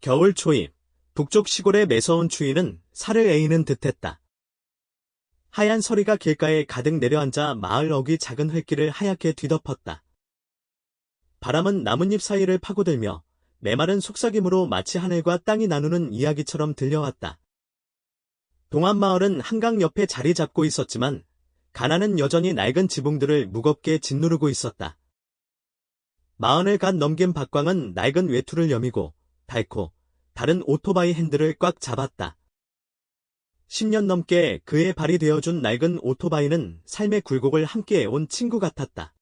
겨울 초입, 북쪽 시골의 매서운 추위는 살을 에이는 듯했다. 하얀 서리가 길가에 가득 내려앉아 마을 어귀 작은 흙길을 하얗게 뒤덮었다. 바람은 나뭇잎 사이를 파고들며 메마른 속삭임으로 마치 하늘과 땅이 나누는 이야기처럼 들려왔다. 동안마을은 한강 옆에 자리 잡고 있었지만 가난은 여전히 낡은 지붕들을 무겁게 짓누르고 있었다. 마흔을 갓 넘긴 박광은 낡은 외투를 여미고 닳고 다른 오토바이 핸들을 꽉 잡았다. 10년 넘게 그의 발이 되어준 낡은 오토바이는 삶의 굴곡을 함께해온 친구 같았다.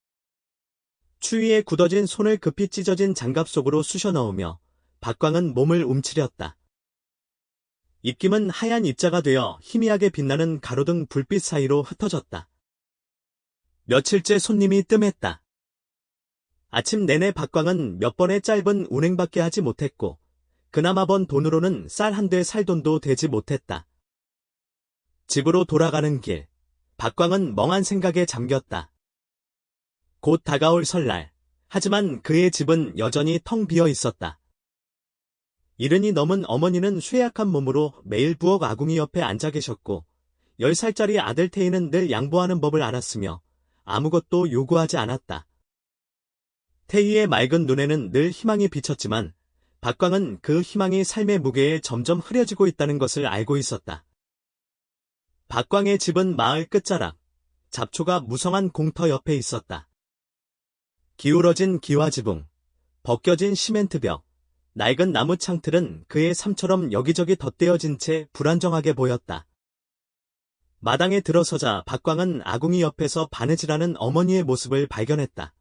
추위에 굳어진 손을 급히 찢어진 장갑 속으로 쑤셔 넣으며 박광은 몸을 움츠렸다. 입김은 하얀 입자가 되어 희미하게 빛나는 가로등 불빛 사이로 흩어졌다. 며칠째 손님이 뜸했다. 아침 내내 박광은 몇 번의 짧은 운행밖에 하지 못했고 그나마 번 돈으로는 쌀 한 대 살 돈도 되지 못했다. 집으로 돌아가는 길, 박광은 멍한 생각에 잠겼다. 곧 다가올 설날, 하지만 그의 집은 여전히 텅 비어 있었다. 이른이 넘은 어머니는 쇠약한 몸으로 매일 부엌 아궁이 옆에 앉아 계셨고 10살짜리 아들 태희는 늘 양보하는 법을 알았으며 아무것도 요구하지 않았다. 태희의 맑은 눈에는 늘 희망이 비쳤지만 박광은 그 희망이 삶의 무게에 점점 흐려지고 있다는 것을 알고 있었다. 박광의 집은 마을 끝자락, 잡초가 무성한 공터 옆에 있었다. 기울어진 기와지붕, 벗겨진 시멘트벽, 낡은 나무 창틀은 그의 삶처럼 여기저기 덧대어진 채 불안정하게 보였다. 마당에 들어서자 박광은 아궁이 옆에서 바느질하는 어머니의 모습을 발견했다.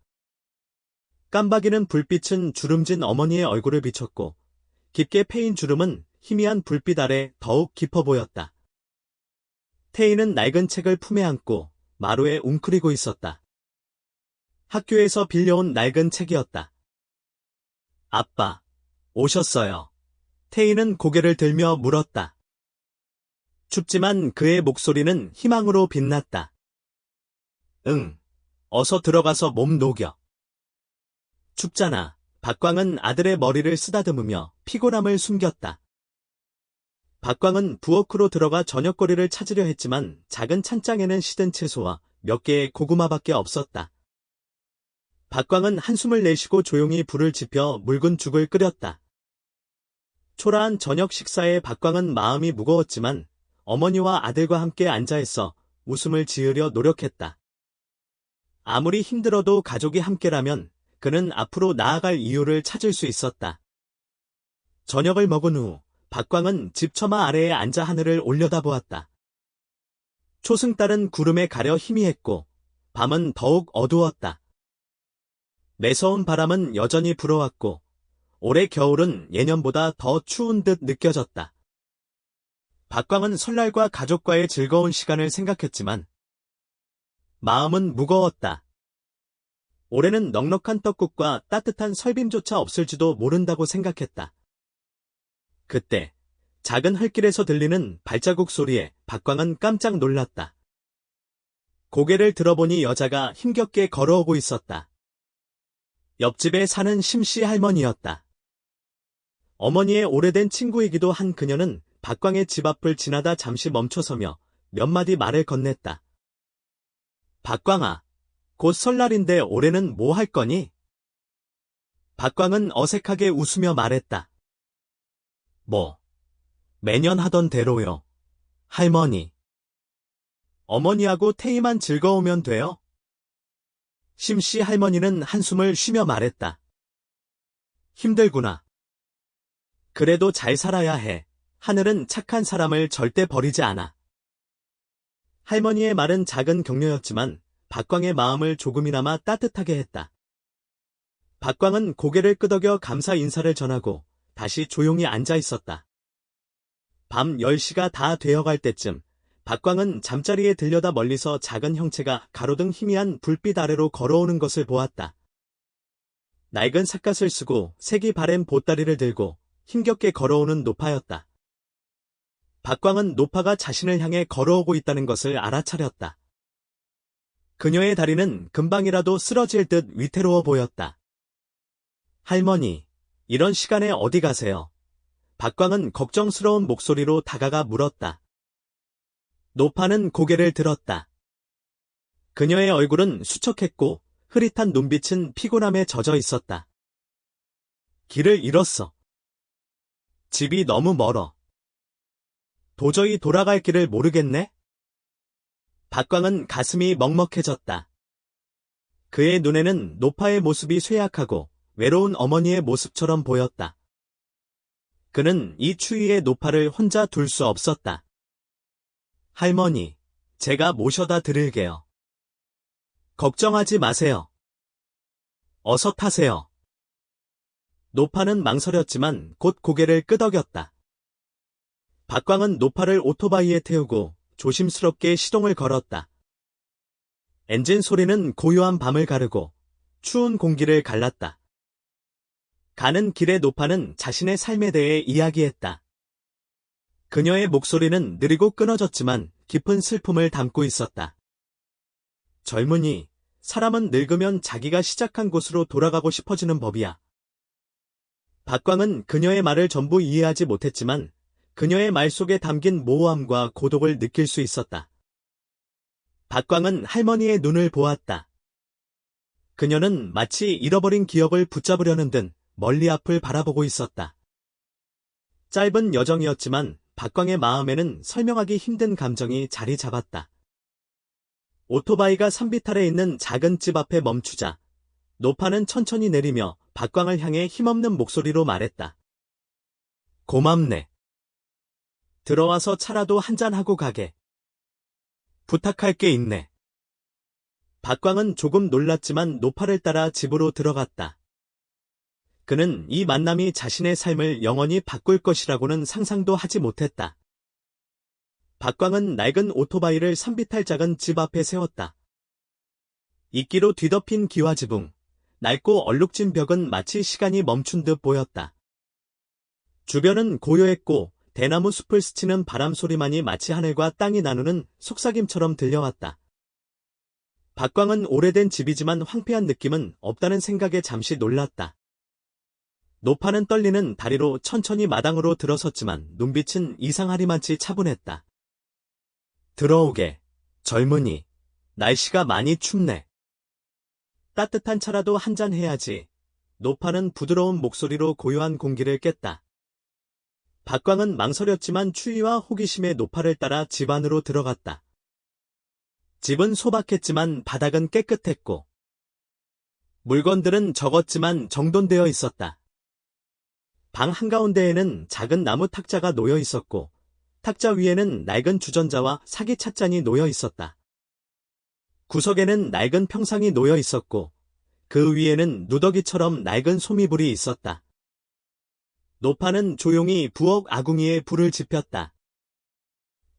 깜박이는 불빛은 주름진 어머니의 얼굴을 비췄고 깊게 패인 주름은 희미한 불빛 아래 더욱 깊어 보였다. 태희는 낡은 책을 품에 안고 마루에 웅크리고 있었다. 학교에서 빌려온 낡은 책이었다. 아빠, 오셨어요. 태희는 고개를 들며 물었다. 춥지만 그의 목소리는 희망으로 빛났다. 응, 어서 들어가서 몸 녹여. 춥잖아. 박광은 아들의 머리를 쓰다듬으며 피곤함을 숨겼다. 박광은 부엌으로 들어가 저녁거리를 찾으려 했지만 작은 찬장에는 시든 채소와 몇 개의 고구마밖에 없었다. 박광은 한숨을 내쉬고 조용히 불을 지펴 묽은 죽을 끓였다. 초라한 저녁 식사에 박광은 마음이 무거웠지만 어머니와 아들과 함께 앉아 있어 웃음을 지으려 노력했다. 아무리 힘들어도 가족이 함께라면 그는 앞으로 나아갈 이유를 찾을 수 있었다. 저녁을 먹은 후 박광은 집 처마 아래에 앉아 하늘을 올려다보았다. 초승달은 구름에 가려 희미했고 밤은 더욱 어두웠다. 매서운 바람은 여전히 불어왔고 올해 겨울은 예년보다 더 추운 듯 느껴졌다. 박광은 설날과 가족과의 즐거운 시간을 생각했지만 마음은 무거웠다. 올해는 넉넉한 떡국과 따뜻한 설빔조차 없을지도 모른다고 생각했다. 그때 작은 흙길에서 들리는 발자국 소리에 박광은 깜짝 놀랐다. 고개를 들어보니 여자가 힘겹게 걸어오고 있었다. 옆집에 사는 심씨 할머니였다. 어머니의 오래된 친구이기도 한 그녀는 박광의 집 앞을 지나다 잠시 멈춰서며 몇 마디 말을 건넸다. 박광아, 곧 설날인데 올해는 뭐 할 거니? 박광은 어색하게 웃으며 말했다. 뭐, 매년 하던 대로요. 할머니. 어머니하고 태희만 즐거우면 돼요? 심씨 할머니는 한숨을 쉬며 말했다. 힘들구나. 그래도 잘 살아야 해. 하늘은 착한 사람을 절대 버리지 않아. 할머니의 말은 작은 격려였지만 박광의 마음을 조금이나마 따뜻하게 했다. 박광은 고개를 끄덕여 감사 인사를 전하고 다시 조용히 앉아 있었다. 밤 10시가 다 되어갈 때쯤 박광은 잠자리에 들려다 멀리서 작은 형체가 가로등 희미한 불빛 아래로 걸어오는 것을 보았다. 낡은 삿갓을 쓰고 색이 바랜 보따리를 들고 힘겹게 걸어오는 노파였다. 박광은 노파가 자신을 향해 걸어오고 있다는 것을 알아차렸다. 그녀의 다리는 금방이라도 쓰러질 듯 위태로워 보였다. 할머니, 이런 시간에 어디 가세요? 박광은 걱정스러운 목소리로 다가가 물었다. 노파는 고개를 들었다. 그녀의 얼굴은 수척했고 흐릿한 눈빛은 피곤함에 젖어 있었다. 길을 잃었어. 집이 너무 멀어. 도저히 돌아갈 길을 모르겠네? 박광은 가슴이 먹먹해졌다. 그의 눈에는 노파의 모습이 쇠약하고 외로운 어머니의 모습처럼 보였다. 그는 이 추위에 노파를 혼자 둘 수 없었다. 할머니, 제가 모셔다 드릴게요. 걱정하지 마세요. 어서 타세요. 노파는 망설였지만 곧 고개를 끄덕였다. 박광은 노파를 오토바이에 태우고 조심스럽게 시동을 걸었다. 엔진 소리는 고요한 밤을 가르고 추운 공기를 갈랐다. 가는 길에 노파는 자신의 삶에 대해 이야기했다. 그녀의 목소리는 느리고 끊어졌지만 깊은 슬픔을 담고 있었다. 젊은이, 사람은 늙으면 자기가 시작한 곳으로 돌아가고 싶어지는 법이야. 박광은 그녀의 말을 전부 이해하지 못했지만 그녀의 말 속에 담긴 모호함과 고독을 느낄 수 있었다. 박광은 할머니의 눈을 보았다. 그녀는 마치 잃어버린 기억을 붙잡으려는 듯 멀리 앞을 바라보고 있었다. 짧은 여정이었지만 박광의 마음에는 설명하기 힘든 감정이 자리 잡았다. 오토바이가 산비탈에 있는 작은 집 앞에 멈추자 노파는 천천히 내리며 박광을 향해 힘없는 목소리로 말했다. 고맙네. 들어와서 차라도 한잔하고 가게. 부탁할 게 있네. 박광은 조금 놀랐지만 노파를 따라 집으로 들어갔다. 그는 이 만남이 자신의 삶을 영원히 바꿀 것이라고는 상상도 하지 못했다. 박광은 낡은 오토바이를 산비탈 작은 집 앞에 세웠다. 이끼로 뒤덮인 기와지붕, 낡고 얼룩진 벽은 마치 시간이 멈춘 듯 보였다. 주변은 고요했고 대나무 숲을 스치는 바람 소리만이 마치 하늘과 땅이 나누는 속삭임처럼 들려왔다. 박광은 오래된 집이지만 황폐한 느낌은 없다는 생각에 잠시 놀랐다. 노파는 떨리는 다리로 천천히 마당으로 들어섰지만 눈빛은 이상하리만치 차분했다. 들어오게, 젊은이. 날씨가 많이 춥네. 따뜻한 차라도 한잔 해야지. 노파는 부드러운 목소리로 고요한 공기를 깼다. 박광은 망설였지만 추위와 호기심에 노파를 따라 집 안으로 들어갔다. 집은 소박했지만 바닥은 깨끗했고 물건들은 적었지만 정돈되어 있었다. 방 한가운데에는 작은 나무 탁자가 놓여 있었고 탁자 위에는 낡은 주전자와 사기 찻잔이 놓여 있었다. 구석에는 낡은 평상이 놓여 있었고 그 위에는 누더기처럼 낡은 소미불이 있었다. 노파는 조용히 부엌 아궁이에 불을 지폈다.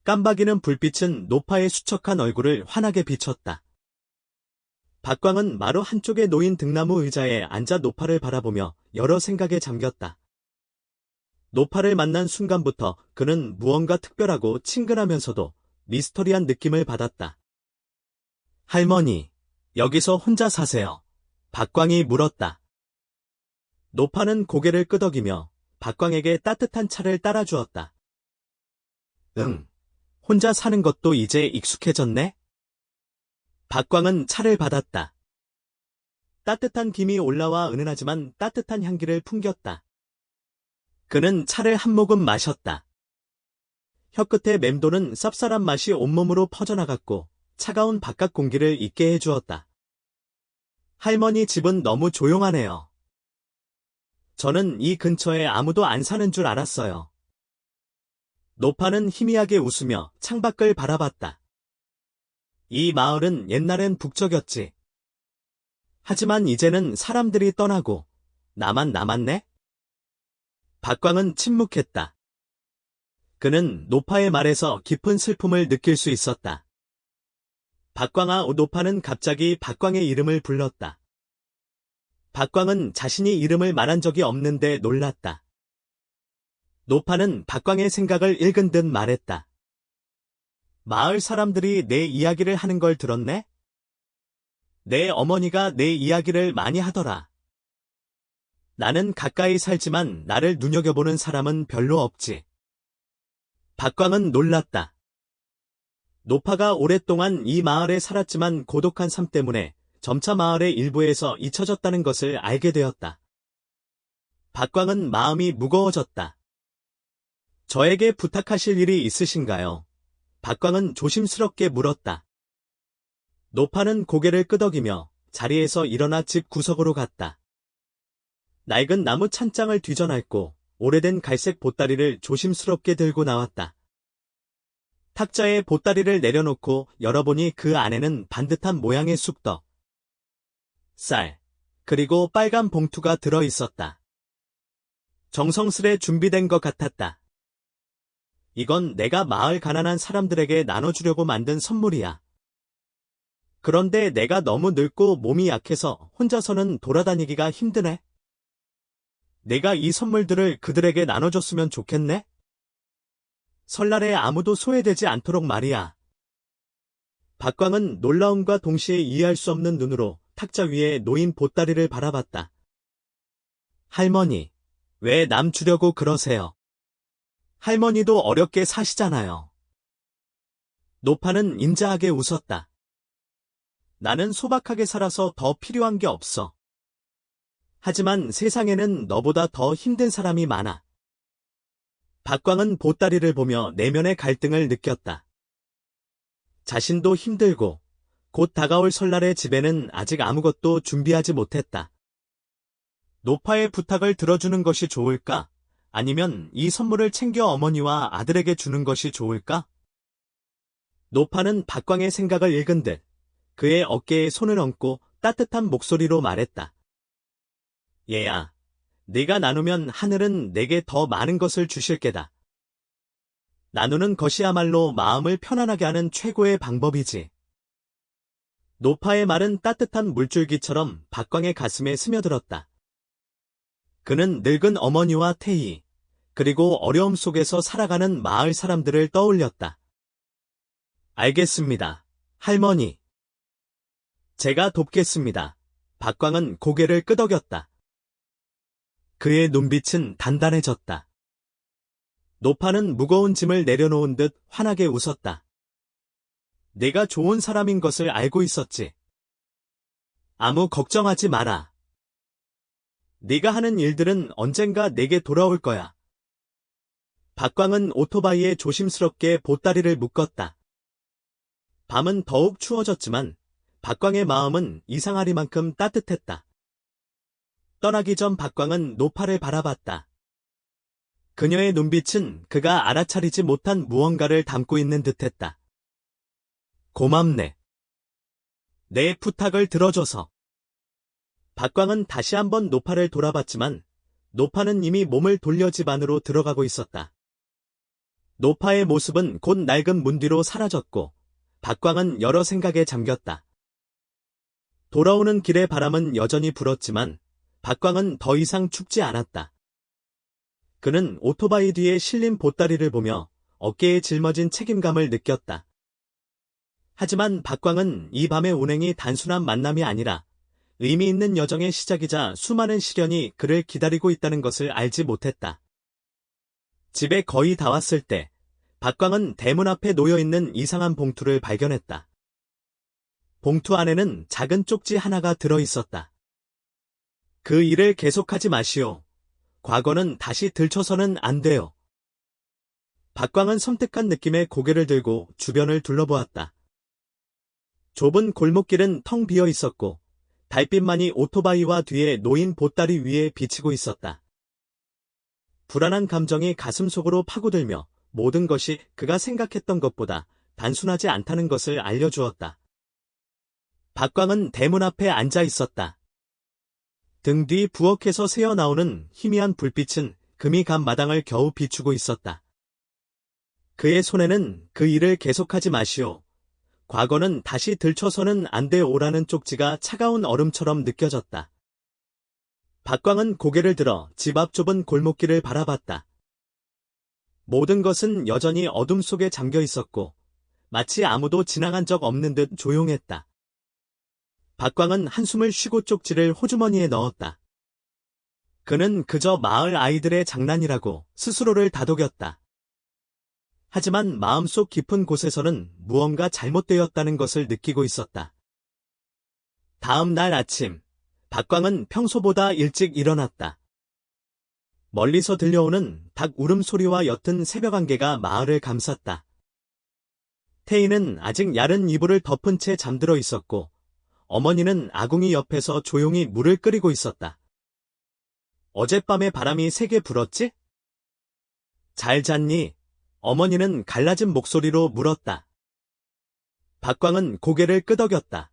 깜박이는 불빛은 노파의 수척한 얼굴을 환하게 비췄다. 박광은 마루 한쪽에 놓인 등나무 의자에 앉아 노파를 바라보며 여러 생각에 잠겼다. 노파를 만난 순간부터 그는 무언가 특별하고 친근하면서도 미스터리한 느낌을 받았다. 할머니, 여기서 혼자 사세요? 박광이 물었다. 노파는 고개를 끄덕이며 박광에게 따뜻한 차를 따라주었다. 응, 혼자 사는 것도 이제 익숙해졌네? 박광은 차를 받았다. 따뜻한 김이 올라와 은은하지만 따뜻한 향기를 풍겼다. 그는 차를 한 모금 마셨다. 혀끝에 맴도는 쌉쌀한 맛이 온몸으로 퍼져나갔고 차가운 바깥 공기를 잊게 해주었다. 할머니 집은 너무 조용하네요. 저는 이 근처에 아무도 안 사는 줄 알았어요. 노파는 희미하게 웃으며 창밖을 바라봤다. 이 마을은 옛날엔 북적였지. 하지만 이제는 사람들이 떠나고 나만 남았네? 박광은 침묵했다. 그는 노파의 말에서 깊은 슬픔을 느낄 수 있었다. 박광아, 노파는 갑자기 박광의 이름을 불렀다. 박광은 자신이 이름을 말한 적이 없는데 놀랐다. 노파는 박광의 생각을 읽은 듯 말했다. 마을 사람들이 내 이야기를 하는 걸 들었네? 내 어머니가 내 이야기를 많이 하더라. 나는 가까이 살지만 나를 눈여겨보는 사람은 별로 없지. 박광은 놀랐다. 노파가 오랫동안 이 마을에 살았지만 고독한 삶 때문에 점차 마을의 일부에서 잊혀졌다는 것을 알게 되었다. 박광은 마음이 무거워졌다. 저에게 부탁하실 일이 있으신가요? 박광은 조심스럽게 물었다. 노파는 고개를 끄덕이며 자리에서 일어나 집 구석으로 갔다. 낡은 나무 찬장을 뒤져놨고 오래된 갈색 보따리를 조심스럽게 들고 나왔다. 탁자에 보따리를 내려놓고 열어보니 그 안에는 반듯한 모양의 쑥떡, 쌀, 그리고 빨간 봉투가 들어있었다. 정성스레 준비된 것 같았다. 이건 내가 마을 가난한 사람들에게 나눠주려고 만든 선물이야. 그런데 내가 너무 늙고 몸이 약해서 혼자서는 돌아다니기가 힘드네. 내가 이 선물들을 그들에게 나눠줬으면 좋겠네? 설날에 아무도 소외되지 않도록 말이야. 박광은 놀라움과 동시에 이해할 수 없는 눈으로 탁자 위에 놓인 보따리를 바라봤다. 할머니, 왜 남 주려고 그러세요? 할머니도 어렵게 사시잖아요. 노파는 인자하게 웃었다. 나는 소박하게 살아서 더 필요한 게 없어. 하지만 세상에는 너보다 더 힘든 사람이 많아. 박광은 보따리를 보며 내면의 갈등을 느꼈다. 자신도 힘들고 곧 다가올 설날의 집에는 아직 아무것도 준비하지 못했다. 노파의 부탁을 들어주는 것이 좋을까? 아니면 이 선물을 챙겨 어머니와 아들에게 주는 것이 좋을까? 노파는 박광의 생각을 읽은 듯 그의 어깨에 손을 얹고 따뜻한 목소리로 말했다. 얘야, 네가 나누면 하늘은 내게 더 많은 것을 주실 게다. 나누는 것이야말로 마음을 편안하게 하는 최고의 방법이지. 노파의 말은 따뜻한 물줄기처럼 박광의 가슴에 스며들었다. 그는 늙은 어머니와 태희, 그리고 어려움 속에서 살아가는 마을 사람들을 떠올렸다. 알겠습니다, 할머니. 제가 돕겠습니다. 박광은 고개를 끄덕였다. 그의 눈빛은 단단해졌다. 노파는 무거운 짐을 내려놓은 듯 환하게 웃었다. 내가 좋은 사람인 것을 알고 있었지. 아무 걱정하지 마라. 네가 하는 일들은 언젠가 내게 돌아올 거야. 박광은 오토바이에 조심스럽게 보따리를 묶었다. 밤은 더욱 추워졌지만 박광의 마음은 이상하리만큼 따뜻했다. 떠나기 전 박광은 노파를 바라봤다. 그녀의 눈빛은 그가 알아차리지 못한 무언가를 담고 있는 듯했다. 고맙네. 내 부탁을 들어줘서. 박광은 다시 한번 노파를 돌아봤지만 노파는 이미 몸을 돌려 집 안으로 들어가고 있었다. 노파의 모습은 곧 낡은 문 뒤로 사라졌고 박광은 여러 생각에 잠겼다. 돌아오는 길의 바람은 여전히 불었지만 박광은 더 이상 춥지 않았다. 그는 오토바이 뒤에 실린 보따리를 보며 어깨에 짊어진 책임감을 느꼈다. 하지만 박광은 이 밤의 운행이 단순한 만남이 아니라 의미 있는 여정의 시작이자 수많은 시련이 그를 기다리고 있다는 것을 알지 못했다. 집에 거의 다 왔을 때 박광은 대문 앞에 놓여있는 이상한 봉투를 발견했다. 봉투 안에는 작은 쪽지 하나가 들어있었다. 그 일을 계속하지 마시오. 과거는 다시 들춰서는 안 돼요. 박광은 섬뜩한 느낌의 고개를 들고 주변을 둘러보았다. 좁은 골목길은 텅 비어 있었고 달빛만이 오토바이와 뒤에 놓인 보따리 위에 비치고 있었다. 불안한 감정이 가슴속으로 파고들며 모든 것이 그가 생각했던 것보다 단순하지 않다는 것을 알려주었다. 박광은 대문 앞에 앉아 있었다. 등 뒤 부엌에서 새어나오는 희미한 불빛은 금이 간 마당을 겨우 비추고 있었다. 그의 손에는 그 일을 계속하지 마시오. 과거는 다시 들춰서는 안 돼오라는 쪽지가 차가운 얼음처럼 느껴졌다. 박광은 고개를 들어 집 앞 좁은 골목길을 바라봤다. 모든 것은 여전히 어둠 속에 잠겨 있었고 마치 아무도 지나간 적 없는 듯 조용했다. 박광은 한숨을 쉬고 쪽지를 호주머니에 넣었다. 그는 그저 마을 아이들의 장난이라고 스스로를 다독였다. 하지만 마음속 깊은 곳에서는 무언가 잘못되었다는 것을 느끼고 있었다. 다음 날 아침, 박광은 평소보다 일찍 일어났다. 멀리서 들려오는 닭 울음소리와 옅은 새벽 안개가 마을을 감쌌다. 태희는 아직 야른 이불을 덮은 채 잠들어 있었고, 어머니는 아궁이 옆에서 조용히 물을 끓이고 있었다. 어젯밤에 바람이 세게 불었지? 잘 잤니? 어머니는 갈라진 목소리로 물었다. 박광은 고개를 끄덕였다.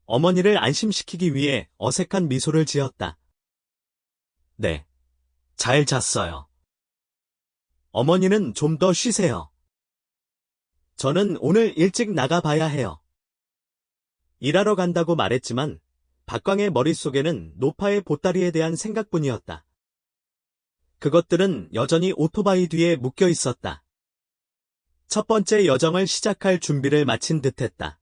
어머니를 안심시키기 위해 어색한 미소를 지었다. 네, 잘 잤어요. 어머니는 좀 더 쉬세요. 저는 오늘 일찍 나가봐야 해요. 일하러 간다고 말했지만 박광의 머릿속에는 노파의 보따리에 대한 생각뿐이었다. 그것들은 여전히 오토바이 뒤에 묶여 있었다. 첫 번째 여정을 시작할 준비를 마친 듯했다.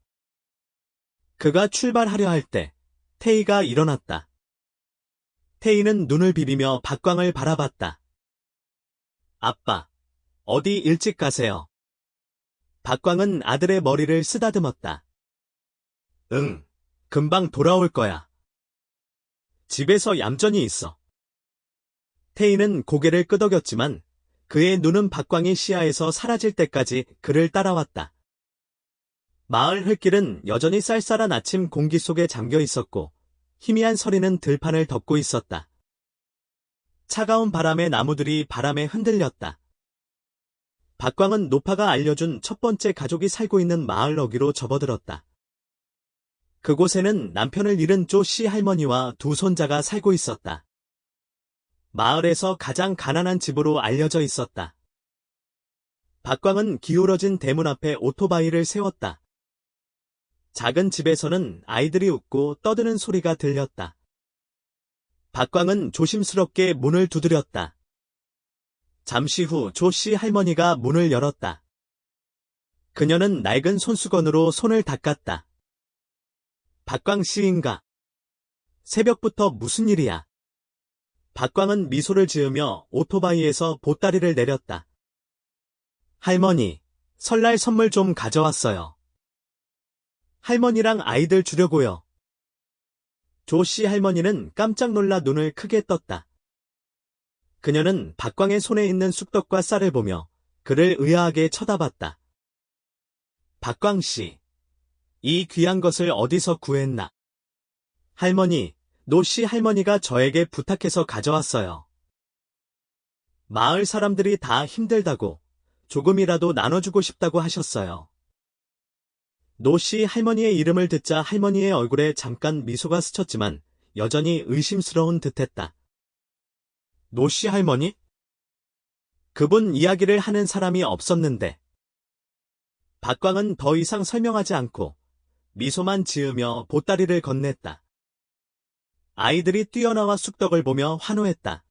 그가 출발하려 할 때 태희가 일어났다. 태희는 눈을 비비며 박광을 바라봤다. 아빠, 어디 일찍 가세요? 박광은 아들의 머리를 쓰다듬었다. 응, 금방 돌아올 거야. 집에서 얌전히 있어. 태희는 고개를 끄덕였지만 그의 눈은 박광의 시야에서 사라질 때까지 그를 따라왔다. 마을 흙길은 여전히 쌀쌀한 아침 공기 속에 잠겨 있었고 희미한 서리는 들판을 덮고 있었다. 차가운 바람에 나무들이 바람에 흔들렸다. 박광은 노파가 알려준 첫 번째 가족이 살고 있는 마을 어귀로 접어들었다. 그곳에는 남편을 잃은 조씨 할머니와 두 손자가 살고 있었다. 마을에서 가장 가난한 집으로 알려져 있었다. 박광은 기울어진 대문 앞에 오토바이를 세웠다. 작은 집에서는 아이들이 웃고 떠드는 소리가 들렸다. 박광은 조심스럽게 문을 두드렸다. 잠시 후 조씨 할머니가 문을 열었다. 그녀는 낡은 손수건으로 손을 닦았다. 박광 씨인가? 새벽부터 무슨 일이야? 박광은 미소를 지으며 오토바이에서 보따리를 내렸다. 할머니, 설날 선물 좀 가져왔어요. 할머니랑 아이들 주려고요. 조씨 할머니는 깜짝 놀라 눈을 크게 떴다. 그녀는 박광의 손에 있는 쑥떡과 쌀을 보며 그를 의아하게 쳐다봤다. 박광 씨, 이 귀한 것을 어디서 구했나? 할머니, 노씨 할머니가 저에게 부탁해서 가져왔어요. 마을 사람들이 다 힘들다고 조금이라도 나눠주고 싶다고 하셨어요. 노씨 할머니의 이름을 듣자 할머니의 얼굴에 잠깐 미소가 스쳤지만 여전히 의심스러운 듯했다. 노씨 할머니? 그분 이야기를 하는 사람이 없었는데. 박광은 더 이상 설명하지 않고 미소만 지으며 보따리를 건넸다. 아이들이 뛰어나와 쑥떡을 보며 환호했다.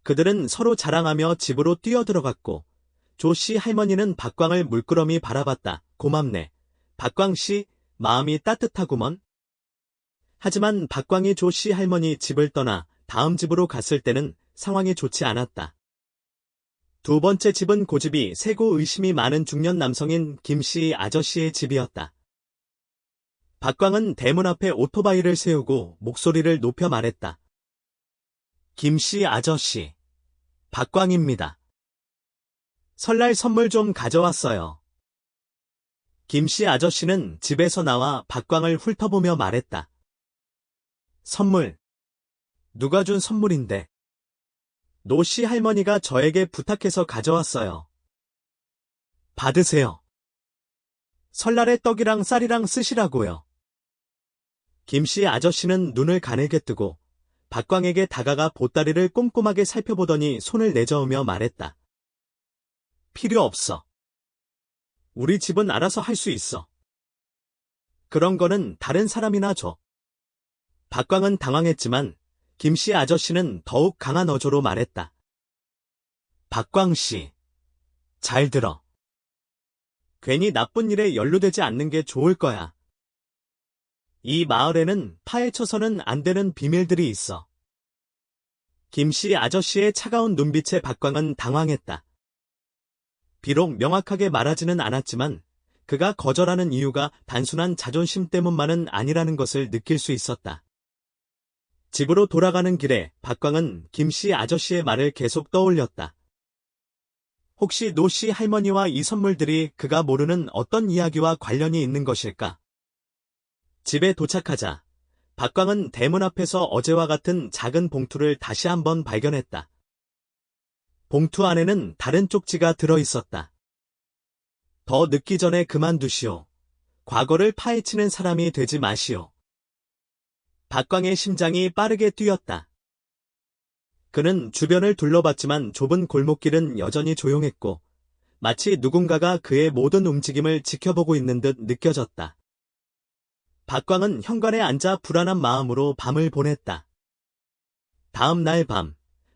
그들은 서로 자랑하며 집으로 뛰어들어갔고 조씨 할머니는 박광을 물끄러미 바라봤다. 고맙네. 박광씨, 마음이 따뜻하구먼. 하지만 박광이 조씨 할머니 집을 떠나 다음 집으로 갔을 때는 상황이 좋지 않았다. 두 번째 집은 고집이 세고 의심이 많은 중년 남성인 김씨 아저씨의 집이었다. 박광은 대문 앞에 오토바이를 세우고 목소리를 높여 말했다. 김씨 아저씨, 박광입니다. 설날 선물 좀 가져왔어요. 김씨 아저씨는 집에서 나와 박광을 훑어보며 말했다. 선물? 누가 준 선물인데? 노씨 할머니가 저에게 부탁해서 가져왔어요. 받으세요. 설날에 떡이랑 쌀이랑 쓰시라고요. 김씨 아저씨는 눈을 가늘게 뜨고 박광에게 다가가 보따리를 꼼꼼하게 살펴보더니 손을 내저으며 말했다. 필요 없어. 우리 집은 알아서 할 수 있어. 그런 거는 다른 사람이나 줘. 박광은 당황했지만 김씨 아저씨는 더욱 강한 어조로 말했다. 박광씨, 잘 들어. 괜히 나쁜 일에 연루되지 않는 게 좋을 거야. 이 마을에는 파헤쳐서는 안 되는 비밀들이 있어. 김씨 아저씨의 차가운 눈빛에 박광은 당황했다. 비록 명확하게 말하지는 않았지만 그가 거절하는 이유가 단순한 자존심 때문만은 아니라는 것을 느낄 수 있었다. 집으로 돌아가는 길에 박광은 김씨 아저씨의 말을 계속 떠올렸다. 혹시 노씨 할머니와 이 선물들이 그가 모르는 어떤 이야기와 관련이 있는 것일까? 집에 도착하자 박광은 대문 앞에서 어제와 같은 작은 봉투를 다시 한번 발견했다. 봉투 안에는 다른 쪽지가 들어있었다. 더 늦기 전에 그만두시오. 과거를 파헤치는 사람이 되지 마시오. 박광의 심장이 빠르게 뛰었다. 그는 주변을 둘러봤지만 좁은 골목길은 여전히 조용했고 마치 누군가가 그의 모든 움직임을 지켜보고 있는 듯 느껴졌다. 박광은 현관에 앉아 불안한 마음으로 밤을 보냈다. 다음 날 밤,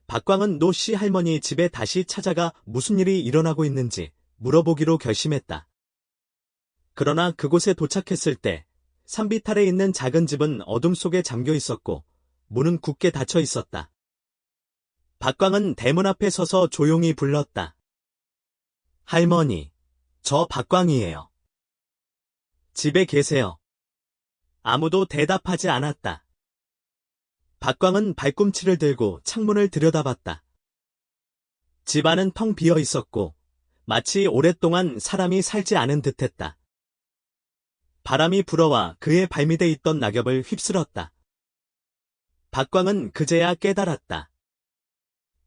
박광은 노씨 할머니 집에 다시 찾아가 무슨 일이 일어나고 있는지 물어보기로 결심했다. 그러나 그곳에 도착했을 때 산비탈에 있는 작은 집은 어둠 속에 잠겨 있었고 문은 굳게 닫혀 있었다. 박광은 대문 앞에 서서 조용히 불렀다. 할머니, 저 박광이에요. 집에 계세요. 아무도 대답하지 않았다. 박광은 발꿈치를 들고 창문을 들여다봤다. 집 안은 텅 비어 있었고 마치 오랫동안 사람이 살지 않은 듯했다. 바람이 불어와 그의 발밑에 있던 낙엽을 휩쓸었다. 박광은 그제야 깨달았다.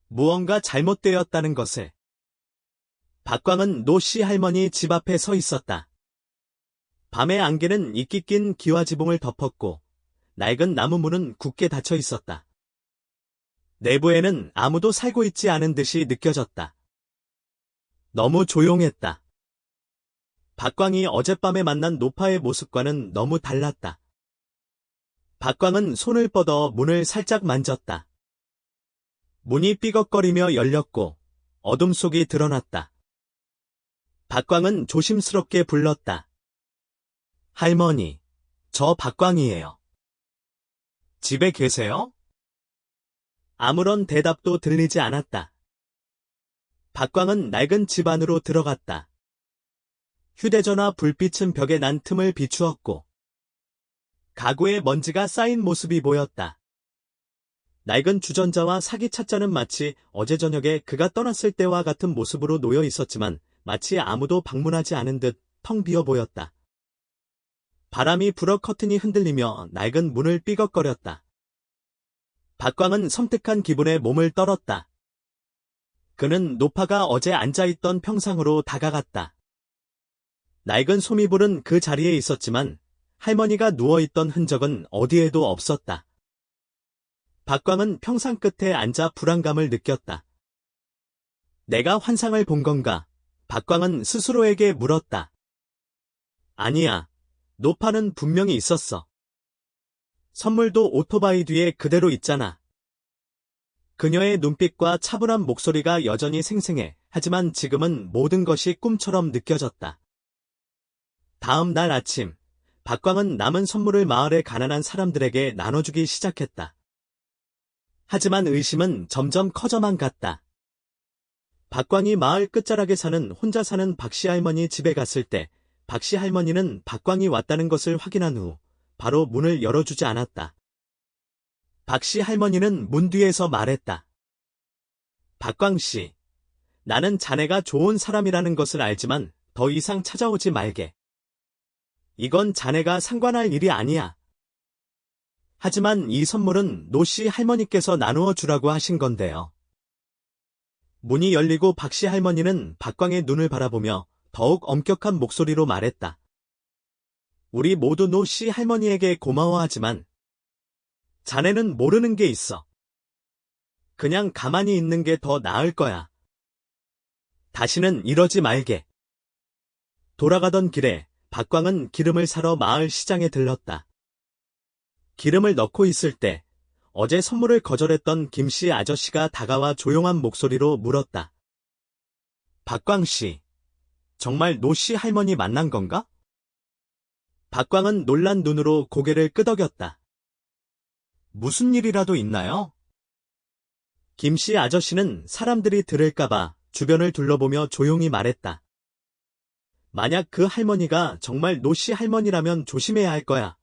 무언가 잘못되었다는 것을. 박광은 노씨 할머니 집 앞에 서 있었다. 밤의 안개는 이끼 낀 기와지붕을 덮었고 낡은 나무 문은 굳게 닫혀 있었다. 내부에는 아무도 살고 있지 않은 듯이 느껴졌다. 너무 조용했다. 박광이 어젯밤에 만난 노파의 모습과는 너무 달랐다. 박광은 손을 뻗어 문을 살짝 만졌다. 문이 삐걱거리며 열렸고 어둠 속이 드러났다. 박광은 조심스럽게 불렀다. 할머니, 저 박광이에요. 집에 계세요? 아무런 대답도 들리지 않았다. 박광은 낡은 집 안으로 들어갔다. 휴대전화 불빛은 벽에 난 틈을 비추었고 가구에 먼지가 쌓인 모습이 보였다. 낡은 주전자와 사기 찻잔은 마치 어제 저녁에 그가 떠났을 때와 같은 모습으로 놓여 있었지만 마치 아무도 방문하지 않은 듯 텅 비어 보였다. 바람이 불어 커튼이 흔들리며 낡은 문을 삐걱거렸다. 박광은 섬뜩한 기분에 몸을 떨었다. 그는 노파가 어제 앉아있던 평상으로 다가갔다. 낡은 소미불은 그 자리에 있었지만 할머니가 누워있던 흔적은 어디에도 없었다. 박광은 평상 끝에 앉아 불안감을 느꼈다. 내가 환상을 본 건가? 박광은 스스로에게 물었다. 아니야. 노파는 분명히 있었어. 선물도 오토바이 뒤에 그대로 있잖아. 그녀의 눈빛과 차분한 목소리가 여전히 생생해. 하지만 지금은 모든 것이 꿈처럼 느껴졌다. 다음 날 아침, 박광은 남은 선물을 마을의 가난한 사람들에게 나눠주기 시작했다. 하지만 의심은 점점 커져만 갔다. 박광이 마을 끝자락에 혼자 사는 박씨 할머니 집에 갔을 때 박씨 할머니는 박광이 왔다는 것을 확인한 후 바로 문을 열어주지 않았다. 박씨 할머니는 문 뒤에서 말했다. 박광씨, 나는 자네가 좋은 사람이라는 것을 알지만 더 이상 찾아오지 말게. 이건 자네가 상관할 일이 아니야. 하지만 이 선물은 노씨 할머니께서 나누어 주라고 하신 건데요. 문이 열리고 박씨 할머니는 박광의 눈을 바라보며 더욱 엄격한 목소리로 말했다. 우리 모두 노씨 할머니에게 고마워하지만 자네는 모르는 게 있어. 그냥 가만히 있는 게 더 나을 거야. 다시는 이러지 말게. 돌아가던 길에 박광은 기름을 사러 마을 시장에 들렀다. 기름을 넣고 있을 때 어제 선물을 거절했던 김씨 아저씨가 다가와 조용한 목소리로 물었다. 박광씨, 정말 노씨 할머니 만난 건가? 박광은 놀란 눈으로 고개를 끄덕였다. 무슨 일이라도 있나요? 김씨 아저씨는 사람들이 들을까봐 주변을 둘러보며 조용히 말했다. 만약 그 할머니가 정말 노씨 할머니라면 조심해야 할 거야.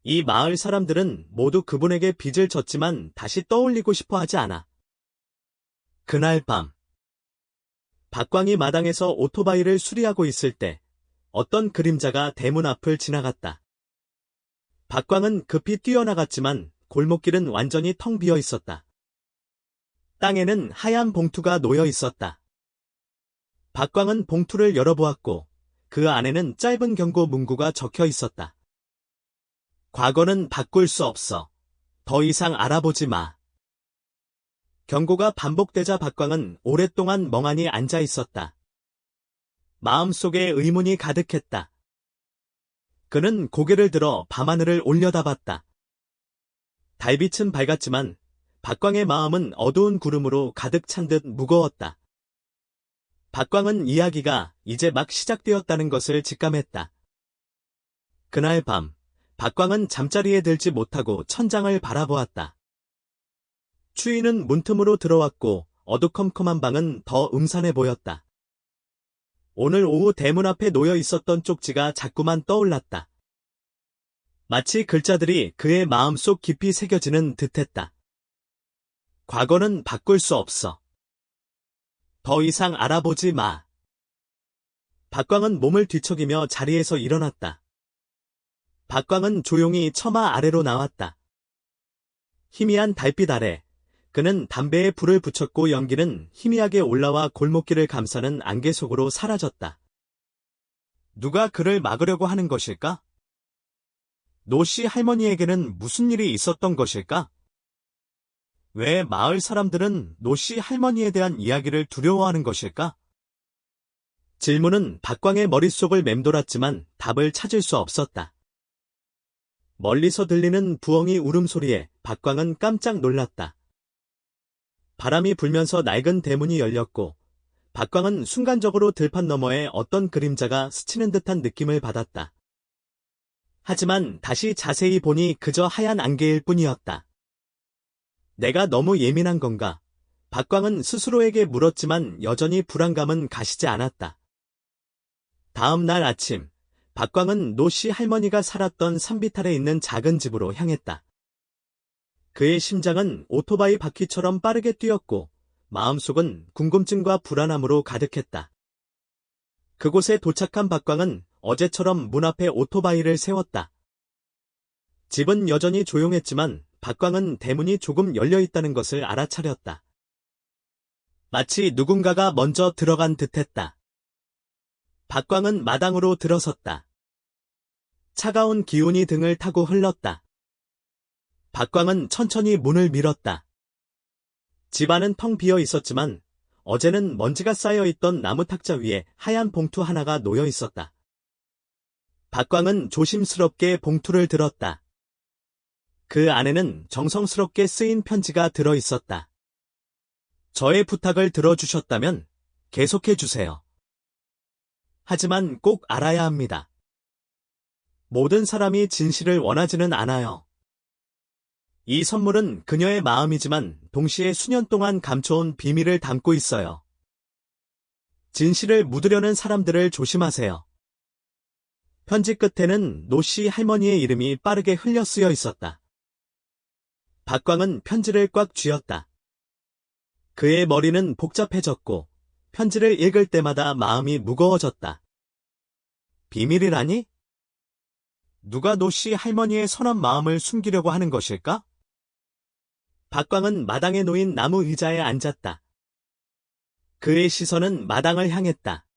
이 마을 사람들은 모두 그분에게 빚을 졌지만 다시 떠올리고 싶어 하지 않아. 그날 밤, 박광이 마당에서 오토바이를 수리하고 있을 때 어떤 그림자가 대문 앞을 지나갔다. 박광은 급히 뛰어나갔지만 골목길은 완전히 텅 비어 있었다. 땅에는 하얀 봉투가 놓여 있었다. 박광은 봉투를 열어보았고 그 안에는 짧은 경고 문구가 적혀 있었다. 과거는 바꿀 수 없어. 더 이상 알아보지 마. 경고가 반복되자 박광은 오랫동안 멍하니 앉아 있었다. 마음속에 의문이 가득했다. 그는 고개를 들어 밤하늘을 올려다봤다. 달빛은 밝았지만 박광의 마음은 어두운 구름으로 가득 찬 듯 무거웠다. 박광은 이야기가 이제 막 시작되었다는 것을 직감했다. 그날 밤, 박광은 잠자리에 들지 못하고 천장을 바라보았다. 추위는 문틈으로 들어왔고 어두컴컴한 방은 더 음산해 보였다. 오늘 오후 대문 앞에 놓여 있었던 쪽지가 자꾸만 떠올랐다. 마치 글자들이 그의 마음속 깊이 새겨지는 듯했다. 과거는 바꿀 수 없어. 더 이상 알아보지 마. 박광은 몸을 뒤척이며 자리에서 일어났다. 박광은 조용히 처마 아래로 나왔다. 희미한 달빛 아래 그는 담배에 불을 붙였고 연기는 희미하게 올라와 골목길을 감싸는 안개 속으로 사라졌다. 누가 그를 막으려고 하는 것일까? 노씨 할머니에게는 무슨 일이 있었던 것일까? 왜 마을 사람들은 노씨 할머니에 대한 이야기를 두려워하는 것일까? 질문은 박광의 머릿속을 맴돌았지만 답을 찾을 수 없었다. 멀리서 들리는 부엉이 울음소리에 박광은 깜짝 놀랐다. 바람이 불면서 낡은 대문이 열렸고 박광은 순간적으로 들판 너머에 어떤 그림자가 스치는 듯한 느낌을 받았다. 하지만 다시 자세히 보니 그저 하얀 안개일 뿐이었다. 내가 너무 예민한 건가? 박광은 스스로에게 물었지만 여전히 불안감은 가시지 않았다. 다음 날 아침, 박광은 노씨 할머니가 살았던 산비탈에 있는 작은 집으로 향했다. 그의 심장은 오토바이 바퀴처럼 빠르게 뛰었고 마음속은 궁금증과 불안함으로 가득했다. 그곳에 도착한 박광은 어제처럼 문 앞에 오토바이를 세웠다. 집은 여전히 조용했지만 박광은 대문이 조금 열려있다는 것을 알아차렸다. 마치 누군가가 먼저 들어간 듯했다. 박광은 마당으로 들어섰다. 차가운 기운이 등을 타고 흘렀다. 박광은 천천히 문을 밀었다. 집안은 텅 비어 있었지만 어제는 먼지가 쌓여있던 나무 탁자 위에 하얀 봉투 하나가 놓여 있었다. 박광은 조심스럽게 봉투를 들었다. 그 안에는 정성스럽게 쓰인 편지가 들어 있었다. 저의 부탁을 들어주셨다면 계속해주세요. 하지만 꼭 알아야 합니다. 모든 사람이 진실을 원하지는 않아요. 이 선물은 그녀의 마음이지만 동시에 수년 동안 감춰온 비밀을 담고 있어요. 진실을 묻으려는 사람들을 조심하세요. 편지 끝에는 노씨 할머니의 이름이 빠르게 흘려 쓰여 있었다. 박광은 편지를 꽉 쥐었다. 그의 머리는 복잡해졌고 편지를 읽을 때마다 마음이 무거워졌다. 비밀이라니? 누가 노씨 할머니의 선한 마음을 숨기려고 하는 것일까? 박광은 마당에 놓인 나무 의자에 앉았다. 그의 시선은 마당을 향했다.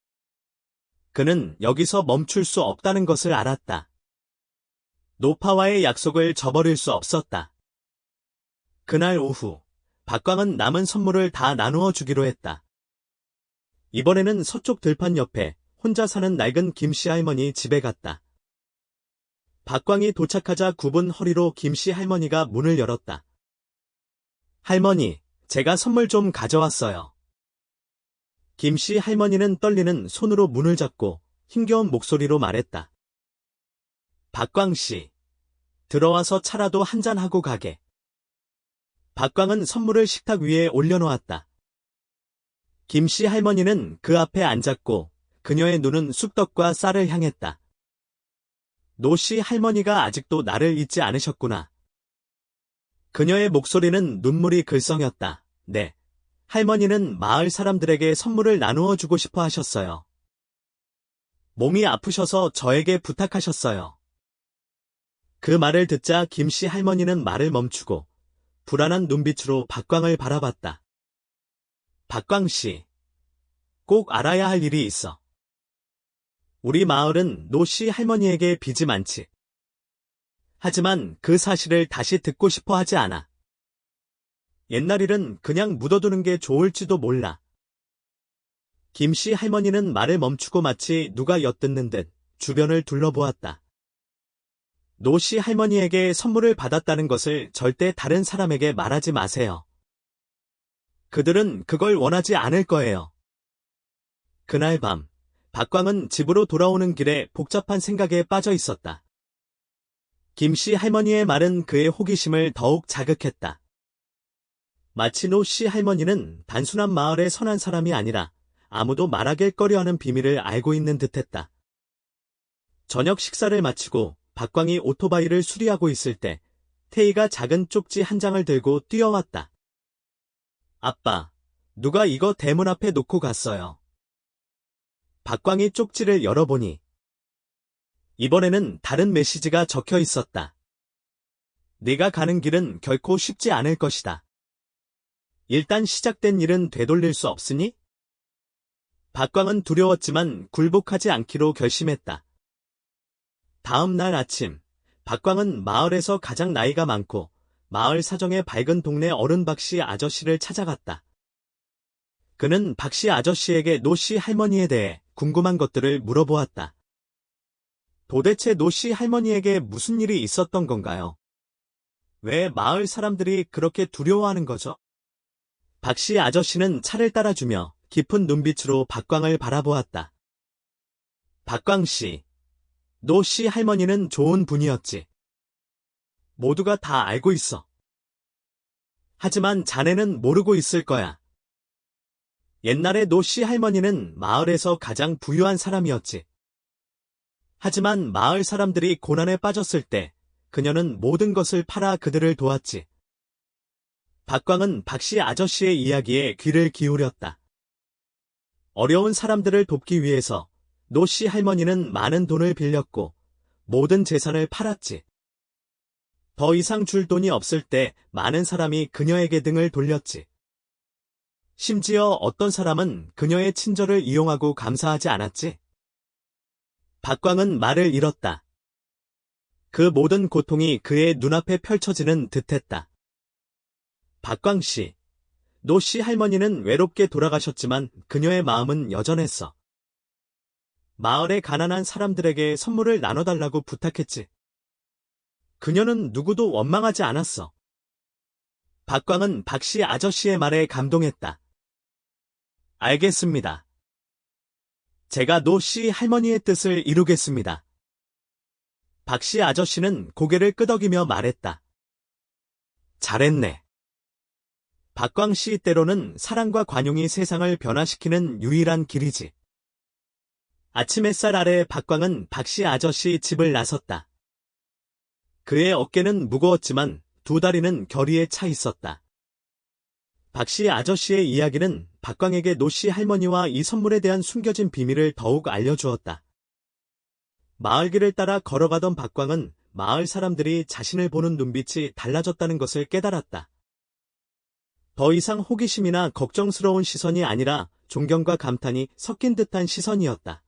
그는 여기서 멈출 수 없다는 것을 알았다. 노파와의 약속을 저버릴 수 없었다. 그날 오후, 박광은 남은 선물을 다 나누어 주기로 했다. 이번에는 서쪽 들판 옆에 혼자 사는 낡은 김씨 할머니 집에 갔다. 박광이 도착하자 굽은 허리로 김씨 할머니가 문을 열었다. 할머니, 제가 선물 좀 가져왔어요. 김씨 할머니는 떨리는 손으로 문을 잡고 힘겨운 목소리로 말했다. 박광씨, 들어와서 차라도 한잔하고 가게. 박광은 선물을 식탁 위에 올려놓았다. 김씨 할머니는 그 앞에 앉았고 그녀의 눈은 쑥떡과 쌀을 향했다. 노씨 할머니가 아직도 나를 잊지 않으셨구나. 그녀의 목소리는 눈물이 글썽였다. 네. 할머니는 마을 사람들에게 선물을 나누어 주고 싶어 하셨어요. 몸이 아프셔서 저에게 부탁하셨어요. 그 말을 듣자 김씨 할머니는 말을 멈추고 불안한 눈빛으로 박광을 바라봤다. 박광씨, 꼭 알아야 할 일이 있어. 우리 마을은 노씨 할머니에게 빚이 많지. 하지만 그 사실을 다시 듣고 싶어 하지 않아. 옛날 일은 그냥 묻어두는 게 좋을지도 몰라. 김씨 할머니는 말을 멈추고 마치 누가 엿듣는 듯 주변을 둘러보았다. 노씨 할머니에게 선물을 받았다는 것을 절대 다른 사람에게 말하지 마세요. 그들은 그걸 원하지 않을 거예요. 그날 밤, 박광은 집으로 돌아오는 길에 복잡한 생각에 빠져 있었다. 김씨 할머니의 말은 그의 호기심을 더욱 자극했다. 마치 노씨 할머니는 단순한 마을의 선한 사람이 아니라 아무도 말하길 꺼려하는 비밀을 알고 있는 듯했다. 저녁 식사를 마치고 박광이 오토바이를 수리하고 있을 때 태희가 작은 쪽지 한 장을 들고 뛰어왔다. 아빠, 누가 이거 대문 앞에 놓고 갔어요. 박광이 쪽지를 열어보니 이번에는 다른 메시지가 적혀 있었다. 네가 가는 길은 결코 쉽지 않을 것이다. 일단 시작된 일은 되돌릴 수 없으니? 박광은 두려웠지만 굴복하지 않기로 결심했다. 다음 날 아침, 박광은 마을에서 가장 나이가 많고 마을 사정에 밝은 동네 어른 박씨 아저씨를 찾아갔다. 그는 박씨 아저씨에게 노씨 할머니에 대해 궁금한 것들을 물어보았다. 도대체 노씨 할머니에게 무슨 일이 있었던 건가요? 왜 마을 사람들이 그렇게 두려워하는 거죠? 박씨 아저씨는 차를 따라주며 깊은 눈빛으로 박광을 바라보았다. 박광씨, 노씨 할머니는 좋은 분이었지. 모두가 다 알고 있어. 하지만 자네는 모르고 있을 거야. 옛날에 노씨 할머니는 마을에서 가장 부유한 사람이었지. 하지만 마을 사람들이 고난에 빠졌을 때 그녀는 모든 것을 팔아 그들을 도왔지. 박광은 박씨 아저씨의 이야기에 귀를 기울였다. 어려운 사람들을 돕기 위해서 노씨 할머니는 많은 돈을 빌렸고 모든 재산을 팔았지. 더 이상 줄 돈이 없을 때 많은 사람이 그녀에게 등을 돌렸지. 심지어 어떤 사람은 그녀의 친절을 이용하고 감사하지 않았지. 박광은 말을 잃었다. 그 모든 고통이 그의 눈앞에 펼쳐지는 듯했다. 박광씨, 노씨 할머니는 외롭게 돌아가셨지만 그녀의 마음은 여전했어. 마을의 가난한 사람들에게 선물을 나눠달라고 부탁했지. 그녀는 누구도 원망하지 않았어. 박광은 박씨 아저씨의 말에 감동했다. 알겠습니다. 제가 노씨 할머니의 뜻을 이루겠습니다. 박씨 아저씨는 고개를 끄덕이며 말했다. 잘했네. 박광씨 때로는 사랑과 관용이 세상을 변화시키는 유일한 길이지. 아침 햇살 아래 박광은 박씨 아저씨 집을 나섰다. 그의 어깨는 무거웠지만 두 다리는 결의에 차 있었다. 박씨 아저씨의 이야기는 박광에게 노씨 할머니와 이 선물에 대한 숨겨진 비밀을 더욱 알려주었다. 마을길을 따라 걸어가던 박광은 마을 사람들이 자신을 보는 눈빛이 달라졌다는 것을 깨달았다. 더 이상 호기심이나 걱정스러운 시선이 아니라 존경과 감탄이 섞인 듯한 시선이었다.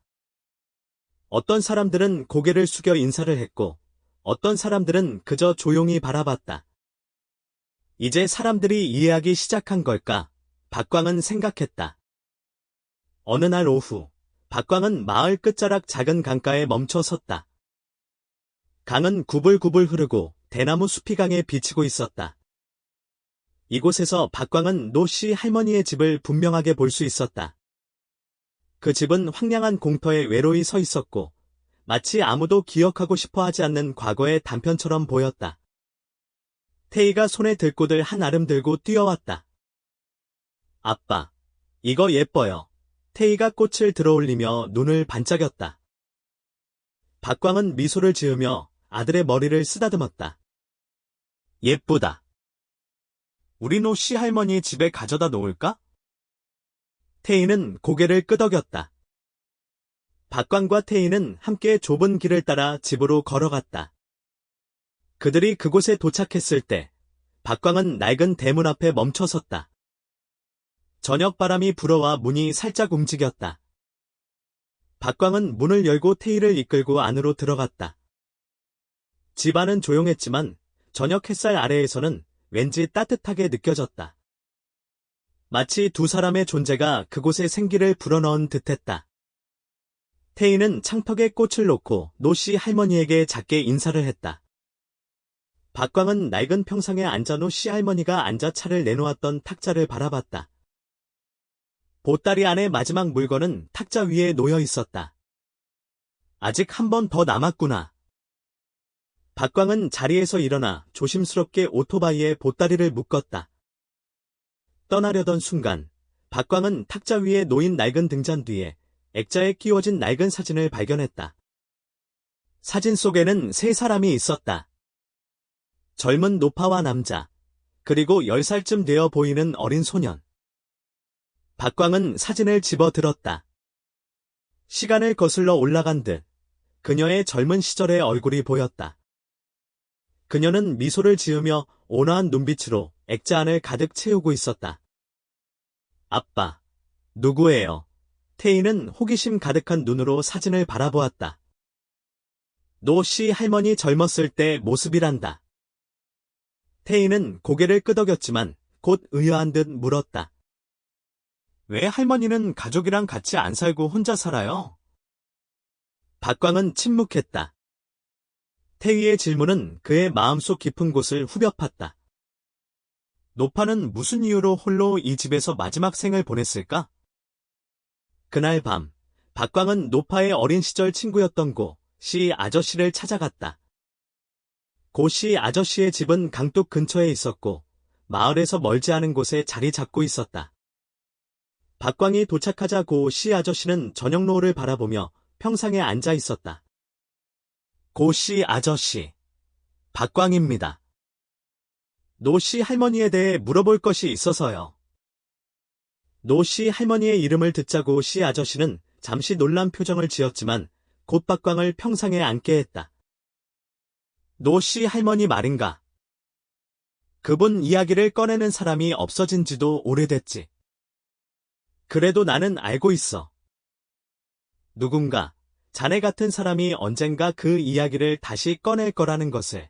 어떤 사람들은 고개를 숙여 인사를 했고 어떤 사람들은 그저 조용히 바라봤다. 이제 사람들이 이해하기 시작한 걸까? 박광은 생각했다. 어느 날 오후, 박광은 마을 끝자락 작은 강가에 멈춰 섰다. 강은 구불구불 흐르고 대나무 숲이 강에 비치고 있었다. 이곳에서 박광은 노씨 할머니의 집을 분명하게 볼 수 있었다. 그 집은 황량한 공터에 외로이 서 있었고 마치 아무도 기억하고 싶어 하지 않는 과거의 단편처럼 보였다. 태희가 손에 들꽃을 한 알음 들고 뛰어왔다. 아빠, 이거 예뻐요. 태희가 꽃을 들어올리며 눈을 반짝였다. 박광은 미소를 지으며 아들의 머리를 쓰다듬었다. 예쁘다. 우리 노 시할머니 집에 가져다 놓을까? 태희는 고개를 끄덕였다. 박광과 태희는 함께 좁은 길을 따라 집으로 걸어갔다. 그들이 그곳에 도착했을 때 박광은 낡은 대문 앞에 멈춰섰다. 저녁 바람이 불어와 문이 살짝 움직였다. 박광은 문을 열고 태희를 이끌고 안으로 들어갔다. 집 안은 조용했지만 저녁 햇살 아래에서는 왠지 따뜻하게 느껴졌다. 마치 두 사람의 존재가 그곳에 생기를 불어넣은 듯했다. 태희는 창턱에 꽃을 놓고 노씨 할머니에게 작게 인사를 했다. 박광은 낡은 평상에 앉아 노씨 할머니가 앉아 차를 내놓았던 탁자를 바라봤다. 보따리 안의 마지막 물건은 탁자 위에 놓여 있었다. 아직 한 번 더 남았구나. 박광은 자리에서 일어나 조심스럽게 오토바이에 보따리를 묶었다. 떠나려던 순간 박광은 탁자 위에 놓인 낡은 등잔 뒤에 액자에 끼워진 낡은 사진을 발견했다. 사진 속에는 세 사람이 있었다. 젊은 노파와 남자, 그리고 10살쯤 되어 보이는 어린 소년. 박광은 사진을 집어들었다. 시간을 거슬러 올라간 듯 그녀의 젊은 시절의 얼굴이 보였다. 그녀는 미소를 지으며 온화한 눈빛으로 액자 안을 가득 채우고 있었다. 아빠, 누구예요? 태희는 호기심 가득한 눈으로 사진을 바라보았다. 노씨 할머니 젊었을 때 모습이란다. 태희는 고개를 끄덕였지만 곧 의아한 듯 물었다. 왜 할머니는 가족이랑 같이 안 살고 혼자 살아요? 박광은 침묵했다. 태희의 질문은 그의 마음속 깊은 곳을 후벼 팠다. 노파는 무슨 이유로 홀로 이 집에서 마지막 생을 보냈을까? 그날 밤, 박광은 노파의 어린 시절 친구였던 고 씨 아저씨를 찾아갔다. 고 씨 아저씨의 집은 강둑 근처에 있었고 마을에서 멀지 않은 곳에 자리 잡고 있었다. 박광이 도착하자 고 씨 아저씨는 저녁 노을을 바라보며 평상에 앉아 있었다. 고 씨 아저씨, 박광입니다. 노 씨 할머니에 대해 물어볼 것이 있어서요. 노 씨 할머니의 이름을 듣자 고 씨 아저씨는 잠시 놀란 표정을 지었지만 곧 박광을 평상에 앉게 했다. 노 씨 할머니 말인가? 그분 이야기를 꺼내는 사람이 없어진 지도 오래됐지. 그래도 나는 알고 있어. 누군가, 자네 같은 사람이 언젠가 그 이야기를 다시 꺼낼 거라는 것을.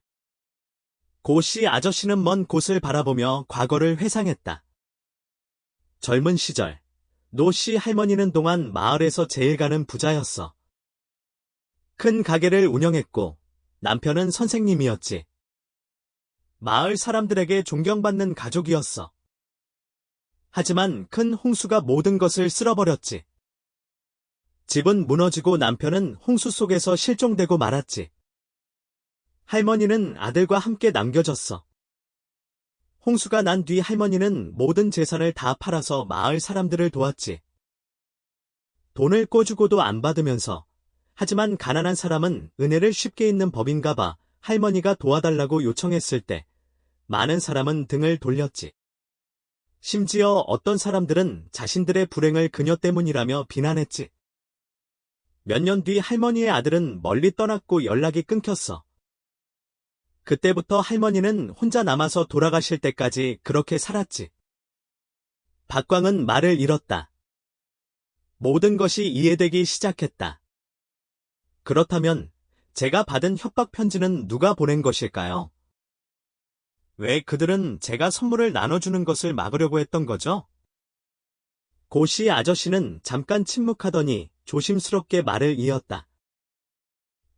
고 씨 아저씨는 먼 곳을 바라보며 과거를 회상했다. 젊은 시절, 노 씨 할머니는 동안 마을에서 제일 가는 부자였어. 큰 가게를 운영했고 남편은 선생님이었지. 마을 사람들에게 존경받는 가족이었어. 하지만 큰 홍수가 모든 것을 쓸어버렸지. 집은 무너지고 남편은 홍수 속에서 실종되고 말았지. 할머니는 아들과 함께 남겨졌어. 홍수가 난 뒤 할머니는 모든 재산을 다 팔아서 마을 사람들을 도왔지. 돈을 꿔주고도 안 받으면서 하지만 가난한 사람은 은혜를 쉽게 잊는 법인가 봐 할머니가 도와달라고 요청했을 때 많은 사람은 등을 돌렸지. 심지어 어떤 사람들은 자신들의 불행을 그녀 때문이라며 비난했지. 몇 년 뒤 할머니의 아들은 멀리 떠났고 연락이 끊겼어. 그때부터 할머니는 혼자 남아서 돌아가실 때까지 그렇게 살았지. 박광은 말을 잃었다. 모든 것이 이해되기 시작했다. 그렇다면 제가 받은 협박 편지는 누가 보낸 것일까요? 왜 그들은 제가 선물을 나눠주는 것을 막으려고 했던 거죠? 고 씨 아저씨는 잠깐 침묵하더니 조심스럽게 말을 이었다.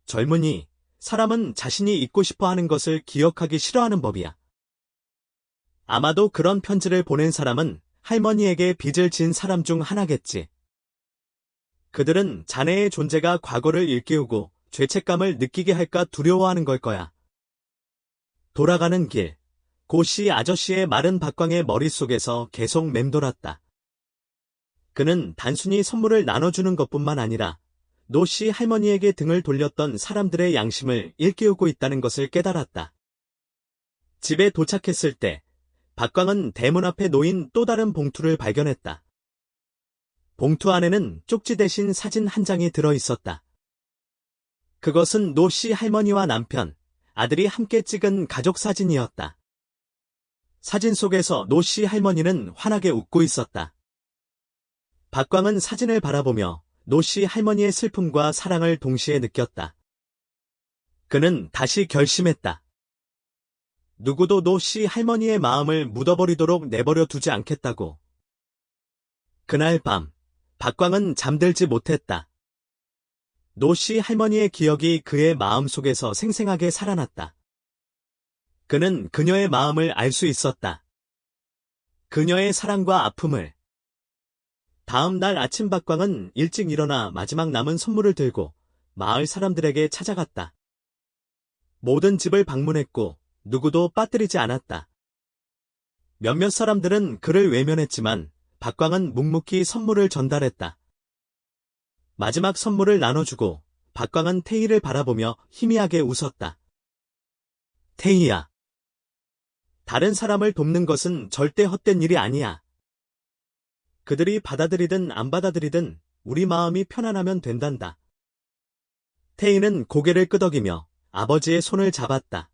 젊은이, 사람은 자신이 잊고 싶어 하는 것을 기억하기 싫어하는 법이야. 아마도 그런 편지를 보낸 사람은 할머니에게 빚을 진 사람 중 하나겠지. 그들은 자네의 존재가 과거를 일깨우고 죄책감을 느끼게 할까 두려워하는 걸 거야. 돌아가는 길, 고씨 아저씨의 말은 박광의 머릿속에서 계속 맴돌았다. 그는 단순히 선물을 나눠주는 것뿐만 아니라 노씨 할머니에게 등을 돌렸던 사람들의 양심을 일깨우고 있다는 것을 깨달았다. 집에 도착했을 때 박광은 대문 앞에 놓인 또 다른 봉투를 발견했다. 봉투 안에는 쪽지 대신 사진 한 장이 들어 있었다. 그것은 노씨 할머니와 남편, 아들이 함께 찍은 가족 사진이었다. 사진 속에서 노씨 할머니는 환하게 웃고 있었다. 박광은 사진을 바라보며 노씨 할머니의 슬픔과 사랑을 동시에 느꼈다. 그는 다시 결심했다. 누구도 노씨 할머니의 마음을 묻어버리도록 내버려 두지 않겠다고. 그날 밤, 박광은 잠들지 못했다. 노씨 할머니의 기억이 그의 마음속에서 생생하게 살아났다. 그는 그녀의 마음을 알 수 있었다. 그녀의 사랑과 아픔을. 다음 날 아침 박광은 일찍 일어나 마지막 남은 선물을 들고 마을 사람들에게 찾아갔다. 모든 집을 방문했고 누구도 빠뜨리지 않았다. 몇몇 사람들은 그를 외면했지만 박광은 묵묵히 선물을 전달했다. 마지막 선물을 나눠주고 박광은 태희를 바라보며 희미하게 웃었다. 태희야. 다른 사람을 돕는 것은 절대 헛된 일이 아니야. 그들이 받아들이든 안 받아들이든 우리 마음이 편안하면 된단다. 태희는 고개를 끄덕이며 아버지의 손을 잡았다.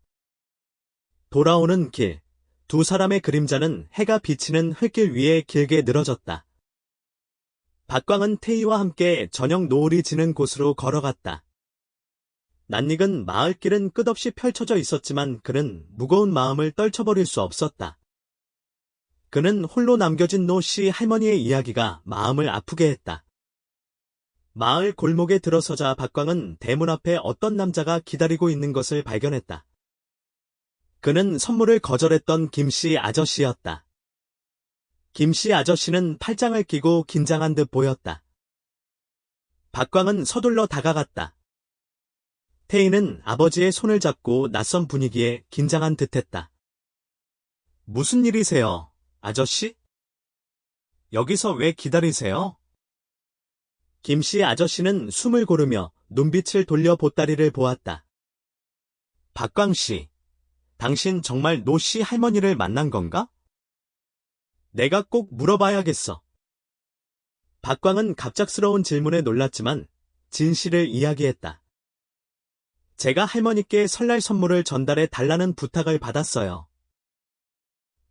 돌아오는 길, 두 사람의 그림자는 해가 비치는 흙길 위에 길게 늘어졌다. 박광은 태희와 함께 저녁 노을이 지는 곳으로 걸어갔다. 낯익은 마을길은 끝없이 펼쳐져 있었지만 그는 무거운 마음을 떨쳐버릴 수 없었다. 그는 홀로 남겨진 노씨 할머니의 이야기가 마음을 아프게 했다. 마을 골목에 들어서자 박광은 대문 앞에 어떤 남자가 기다리고 있는 것을 발견했다. 그는 선물을 거절했던 김씨 아저씨였다. 김씨 아저씨는 팔짱을 끼고 긴장한 듯 보였다. 박광은 서둘러 다가갔다. 태희는 아버지의 손을 잡고 낯선 분위기에 긴장한 듯했다. 무슨 일이세요, 아저씨? 여기서 왜 기다리세요? 김씨 아저씨는 숨을 고르며 눈빛을 돌려 보따리를 보았다. 박광씨, 당신 정말 노씨 할머니를 만난 건가? 내가 꼭 물어봐야겠어. 박광은 갑작스러운 질문에 놀랐지만 진실을 이야기했다. 제가 할머니께 설날 선물을 전달해 달라는 부탁을 받았어요.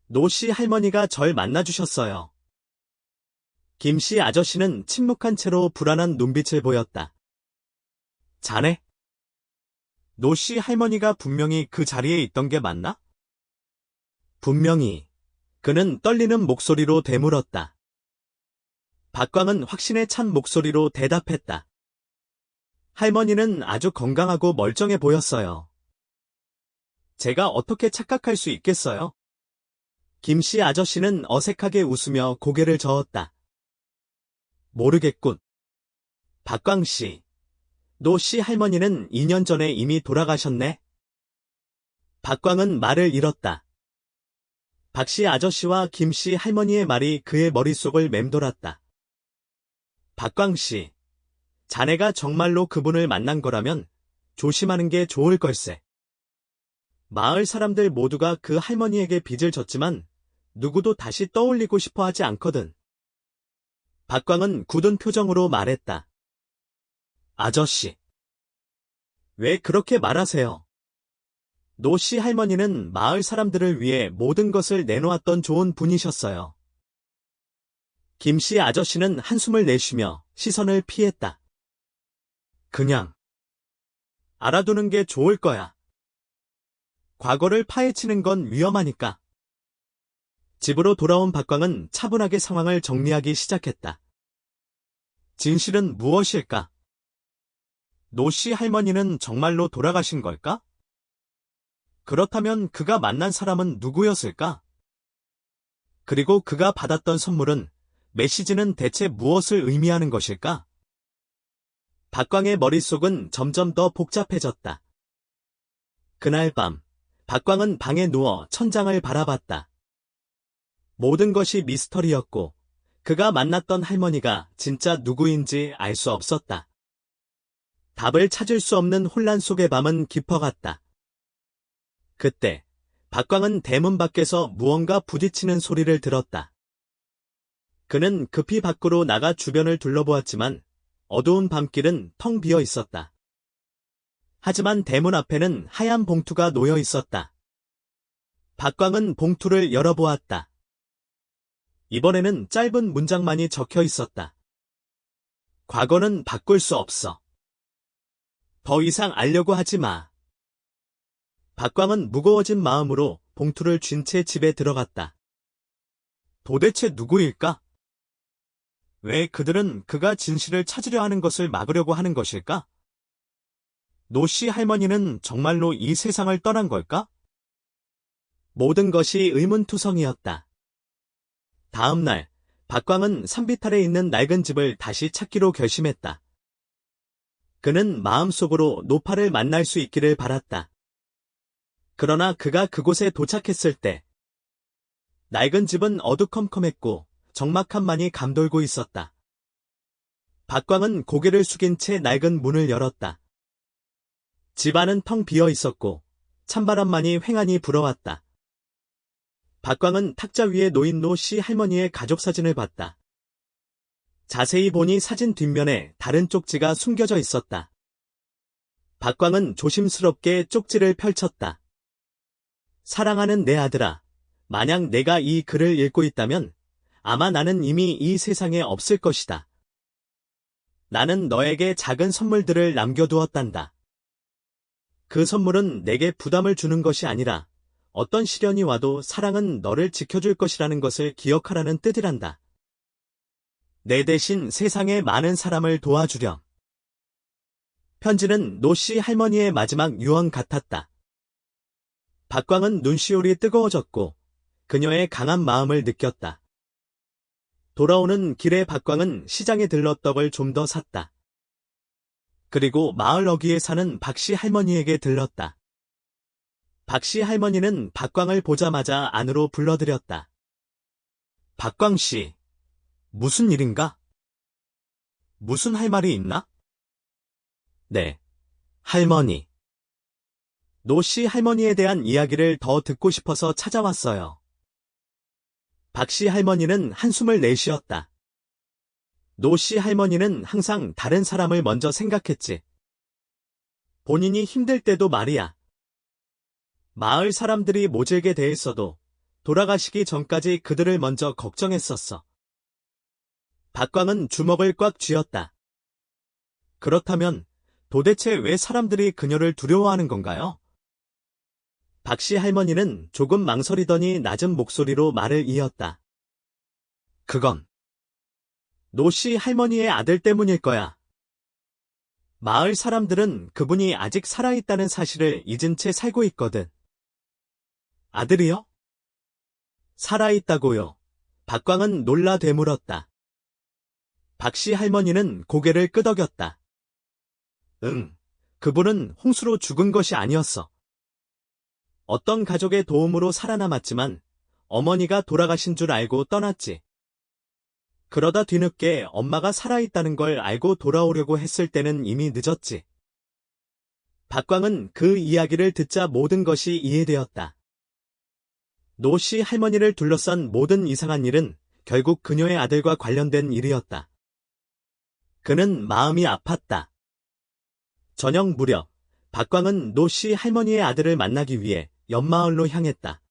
노씨 할머니가 절 만나주셨어요. 김씨 아저씨는 침묵한 채로 불안한 눈빛을 보였다. 자네? 노씨 할머니가 분명히 그 자리에 있던 게 맞나? 분명히. 그는 떨리는 목소리로 되물었다. 박광은 확신에 찬 목소리로 대답했다. 할머니는 아주 건강하고 멀쩡해 보였어요. 제가 어떻게 착각할 수 있겠어요? 김씨 아저씨는 어색하게 웃으며 고개를 저었다. 모르겠군. 박광씨, 노씨 할머니는 2년 전에 이미 돌아가셨네? 박광은 말을 잃었다. 박씨 아저씨와 김씨 할머니의 말이 그의 머릿속을 맴돌았다. 박광씨, 자네가 정말로 그분을 만난 거라면 조심하는 게 좋을 걸세. 마을 사람들 모두가 그 할머니에게 빚을 졌지만 누구도 다시 떠올리고 싶어 하지 않거든. 박광은 굳은 표정으로 말했다. 아저씨, 왜 그렇게 말하세요? 노씨 할머니는 마을 사람들을 위해 모든 것을 내놓았던 좋은 분이셨어요. 김씨 아저씨는 한숨을 내쉬며 시선을 피했다. 그냥 알아두는 게 좋을 거야. 과거를 파헤치는 건 위험하니까. 집으로 돌아온 박광은 차분하게 상황을 정리하기 시작했다. 진실은 무엇일까? 노씨 할머니는 정말로 돌아가신 걸까? 그렇다면 그가 만난 사람은 누구였을까? 그리고 그가 받았던 선물은, 메시지는 대체 무엇을 의미하는 것일까? 박광의 머릿속은 점점 더 복잡해졌다. 그날 밤, 박광은 방에 누워 천장을 바라봤다. 모든 것이 미스터리였고 그가 만났던 할머니가 진짜 누구인지 알 수 없었다. 답을 찾을 수 없는 혼란 속의 밤은 깊어갔다. 그때 박광은 대문 밖에서 무언가 부딪히는 소리를 들었다. 그는 급히 밖으로 나가 주변을 둘러보았지만 어두운 밤길은 텅 비어 있었다. 하지만 대문 앞에는 하얀 봉투가 놓여 있었다. 박광은 봉투를 열어보았다. 이번에는 짧은 문장만이 적혀 있었다. 과거는 바꿀 수 없어. 더 이상 알려고 하지 마. 박광은 무거워진 마음으로 봉투를 쥔 채 집에 들어갔다. 도대체 누구일까? 왜 그들은 그가 진실을 찾으려 하는 것을 막으려고 하는 것일까? 노씨 할머니는 정말로 이 세상을 떠난 걸까? 모든 것이 의문투성이었다. 다음 날, 박광은 산비탈에 있는 낡은 집을 다시 찾기로 결심했다. 그는 마음속으로 노파를 만날 수 있기를 바랐다. 그러나 그가 그곳에 도착했을 때, 낡은 집은 어두컴컴했고 적막함만이 감돌고 있었다. 박광은 고개를 숙인 채 낡은 문을 열었다. 집 안은 텅 비어 있었고 찬바람만이 휑하니 불어왔다. 박광은 탁자 위에 놓인 노씨 할머니의 가족사진을 봤다. 자세히 보니 사진 뒷면에 다른 쪽지가 숨겨져 있었다. 박광은 조심스럽게 쪽지를 펼쳤다. 사랑하는 내 아들아, 만약 내가 이 글을 읽고 있다면 아마 나는 이미 이 세상에 없을 것이다. 나는 너에게 작은 선물들을 남겨두었단다. 그 선물은 내게 부담을 주는 것이 아니라 어떤 시련이 와도 사랑은 너를 지켜줄 것이라는 것을 기억하라는 뜻이란다. 내 대신 세상의 많은 사람을 도와주렴. 편지는 노씨 할머니의 마지막 유언 같았다. 박광은 눈시울이 뜨거워졌고 그녀의 강한 마음을 느꼈다. 돌아오는 길에 박광은 시장에 들러 떡을 좀 더 샀다. 그리고 마을 어귀에 사는 박씨 할머니에게 들렀다. 박씨 할머니는 박광을 보자마자 안으로 불러들였다. 박광씨, 무슨 일인가? 무슨 할 말이 있나? 네, 할머니. 노씨 할머니에 대한 이야기를 더 듣고 싶어서 찾아왔어요. 박씨 할머니는 한숨을 내쉬었다. 노씨 할머니는 항상 다른 사람을 먼저 생각했지. 본인이 힘들 때도 말이야. 마을 사람들이 모질게 대했어도 돌아가시기 전까지 그들을 먼저 걱정했었어. 박광은 주먹을 꽉 쥐었다. 그렇다면 도대체 왜 사람들이 그녀를 두려워하는 건가요? 박씨 할머니는 조금 망설이더니 낮은 목소리로 말을 이었다. 그건 노씨 할머니의 아들 때문일 거야. 마을 사람들은 그분이 아직 살아있다는 사실을 잊은 채 살고 있거든. 아들이요? 살아있다고요. 박광은 놀라 되물었다. 박씨 할머니는 고개를 끄덕였다. 응, 그분은 홍수로 죽은 것이 아니었어. 어떤 가족의 도움으로 살아남았지만 어머니가 돌아가신 줄 알고 떠났지. 그러다 뒤늦게 엄마가 살아있다는 걸 알고 돌아오려고 했을 때는 이미 늦었지. 박광은 그 이야기를 듣자 모든 것이 이해되었다. 노씨 할머니를 둘러싼 모든 이상한 일은 결국 그녀의 아들과 관련된 일이었다. 그는 마음이 아팠다. 저녁 무렵 박광은 노씨 할머니의 아들을 만나기 위해 옆마을로 향했다.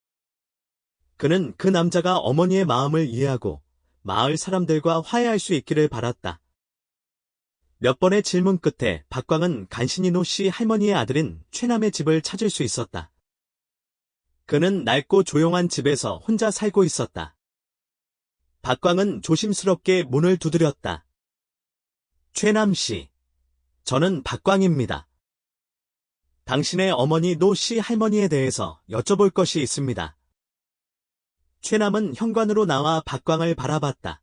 그는 그 남자가 어머니의 마음을 이해하고 마을 사람들과 화해할 수 있기를 바랐다. 몇 번의 질문 끝에 박광은 간신히 노씨 할머니의 아들인 최남의 집을 찾을 수 있었다. 그는 낡고 조용한 집에서 혼자 살고 있었다. 박광은 조심스럽게 문을 두드렸다. 최남 씨, 저는 박광입니다. 당신의 어머니 노씨 할머니에 대해서 여쭤볼 것이 있습니다. 최남은 현관으로 나와 박광을 바라봤다.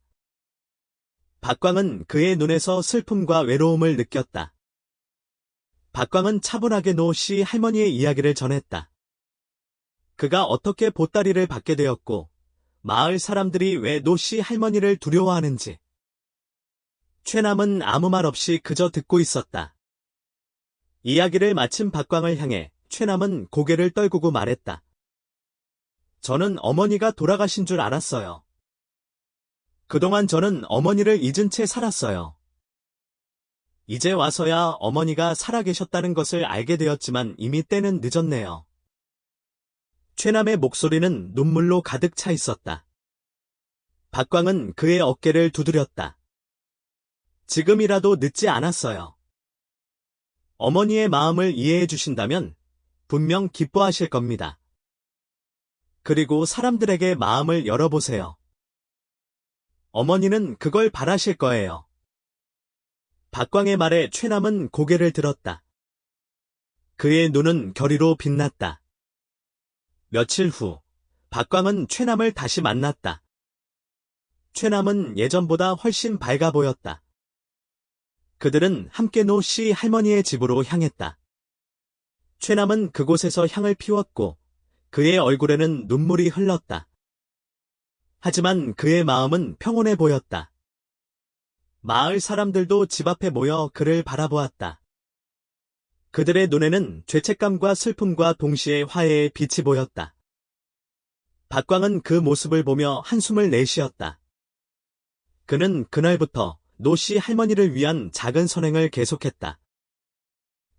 박광은 그의 눈에서 슬픔과 외로움을 느꼈다. 박광은 차분하게 노씨 할머니의 이야기를 전했다. 그가 어떻게 보따리를 받게 되었고 마을 사람들이 왜 노씨 할머니를 두려워하는지. 최남은 아무 말 없이 그저 듣고 있었다. 이야기를 마친 박광을 향해 최남은 고개를 떨구고 말했다. 저는 어머니가 돌아가신 줄 알았어요. 그동안 저는 어머니를 잊은 채 살았어요. 이제 와서야 어머니가 살아계셨다는 것을 알게 되었지만 이미 때는 늦었네요. 최남의 목소리는 눈물로 가득 차 있었다. 박광은 그의 어깨를 두드렸다. 지금이라도 늦지 않았어요. 어머니의 마음을 이해해 주신다면 분명 기뻐하실 겁니다. 그리고 사람들에게 마음을 열어보세요. 어머니는 그걸 바라실 거예요. 박광의 말에 최남은 고개를 들었다. 그의 눈은 결의로 빛났다. 며칠 후, 박광은 최남을 다시 만났다. 최남은 예전보다 훨씬 밝아 보였다. 그들은 함께 노씨 할머니의 집으로 향했다. 최남은 그곳에서 향을 피웠고 그의 얼굴에는 눈물이 흘렀다. 하지만 그의 마음은 평온해 보였다. 마을 사람들도 집 앞에 모여 그를 바라보았다. 그들의 눈에는 죄책감과 슬픔과 동시에 화해의 빛이 보였다. 박광은 그 모습을 보며 한숨을 내쉬었다. 그는 그날부터 노씨 할머니를 위한 작은 선행을 계속했다.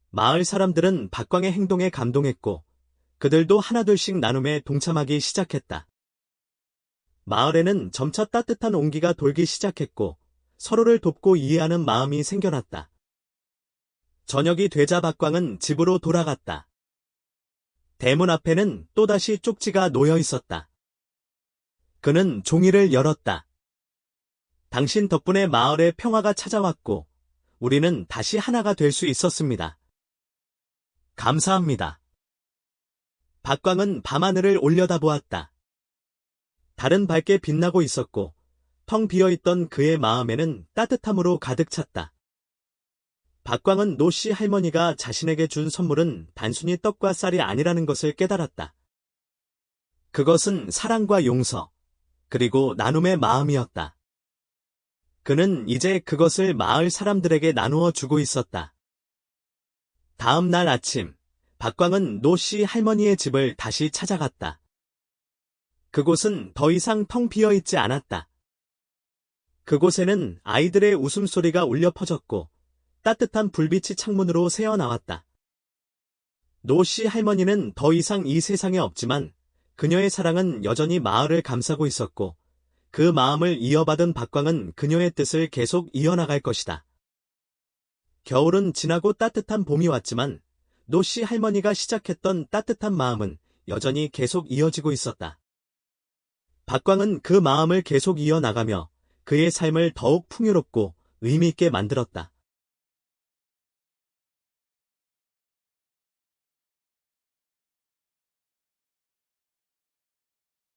마을 사람들은 박광의 행동에 감동했고 그들도 하나둘씩 나눔에 동참하기 시작했다. 마을에는 점차 따뜻한 온기가 돌기 시작했고 서로를 돕고 이해하는 마음이 생겨났다. 저녁이 되자 박광은 집으로 돌아갔다. 대문 앞에는 또다시 쪽지가 놓여 있었다. 그는 종이를 열었다. 당신 덕분에 마을에 평화가 찾아왔고 우리는 다시 하나가 될 수 있었습니다. 감사합니다. 박광은 밤하늘을 올려다보았다. 달은 밝게 빛나고 있었고 텅 비어있던 그의 마음에는 따뜻함으로 가득 찼다. 박광은 노씨 할머니가 자신에게 준 선물은 단순히 떡과 쌀이 아니라는 것을 깨달았다. 그것은 사랑과 용서, 그리고 나눔의 마음이었다. 그는 이제 그것을 마을 사람들에게 나누어 주고 있었다. 다음 날 아침, 박광은 노씨 할머니의 집을 다시 찾아갔다. 그곳은 더 이상 텅 비어 있지 않았다. 그곳에는 아이들의 웃음소리가 울려 퍼졌고 따뜻한 불빛이 창문으로 새어나왔다. 노씨 할머니는 더 이상 이 세상에 없지만 그녀의 사랑은 여전히 마을을 감싸고 있었고 그 마음을 이어받은 박광은 그녀의 뜻을 계속 이어나갈 것이다. 겨울은 지나고 따뜻한 봄이 왔지만 노씨 할머니가 시작했던 따뜻한 마음은 여전히 계속 이어지고 있었다. 박광은 그 마음을 계속 이어나가며 그의 삶을 더욱 풍요롭고 의미 있게 만들었다.